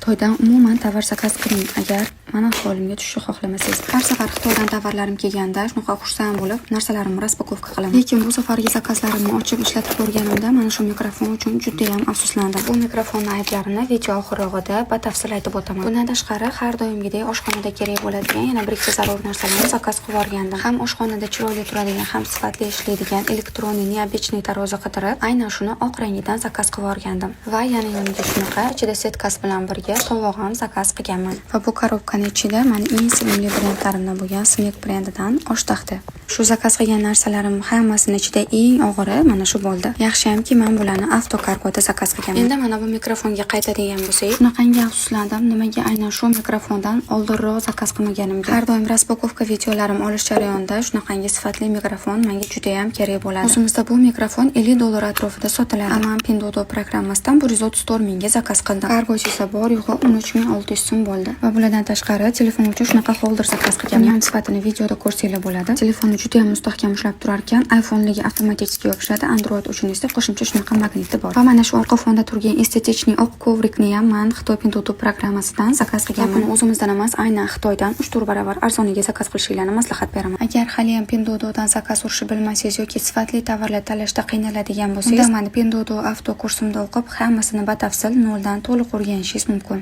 Xitoydan umuman tovar zakaz qiling agar mana holimga tushishni xohlamasangiz. Har safar Xitoydan tovarlarim kelganda shunaqa xursand bo'lib, narsalarimni raspakovka qilaman. Lekin bu safargi zakazlarimni ochib ishlatib ko'rganimda mana shu mikrofon uchun juda ham afsuslandim. Bu mikrofonning ayblarini video oxirrog'ida batafsil aytib o'taman. Bundan tashqari, har doimgidek oshxonada kerak bo'ladigan yana bir ikki zarur narsalarni zakaz qilib yuborgandim. Ham oshxonada chiroyli turadigan, ham sifatli ishlaydigan elektronniy neobычный tarozi qidirib, aynan shuni oq rangidan zakaz qilib yuborgandim. Va yana yoniga shunaqa ichida setkasi bilan birga tovoq ham zakaz qilganman. Va bu korobkaning ichida meni eng sevimli brendlarimdan bo'lgan Smek brendidan osh taxti. Shu zakaz qilgan narsalarim hammasining ichida eng og'iri mana shu bo'ldi. Yaxshiyamki men bularni avtokargoda zakaz qilganman. Endi mana bu mikrofonga qaytadigan bo'lsak, shunaqangi afsuslandim, nimaga aynan shu mikrofondan oldinroq zakaz qilmaganimga. Har doim raspakovka videolarim olish jarayonida shunaqangi sifatli mikrofon menga juda ham kerak bo'ladi. O'zimizda bu mikrofon $50 atrofida sotiladi. Men Pinduoduo programmasidan 134 mingga zakaz qildim. Kargochi esa bor yo'g'i 13600 so'm bo'ldi. Va bulardan tashqari telefon uchun shunaqa holder zakaz qilganman. Ham sifatini videoda ko'rsanglar bo'ladi. Telefonni juda ham mustahkam ushlab turar ekan, iPhone'ligi avtomatik yopishadi, Android uchun esa qo'shimcha shunaqa magniti bor. Va mana shu orqa fonda turgan estetichniy oq kovrikni ham men Xitoy Pinduoduo programmasidan zakaz qilganman. Buni o'zimizdan emas, aynan Xitoydan 3-4 barobar arzoniga zakaz qilishinglarni maslahat beraman. Agar hali ham Pinduoduodan zakaz urishni bilmasangiz yoki sifatli tovarlar tanlashda qiynaladigan bo'lsangiz, unda meni Pinduoduo avto kursimda o'qib, hammasini batafsil noldan to'liq o'rganishingiz mumkin.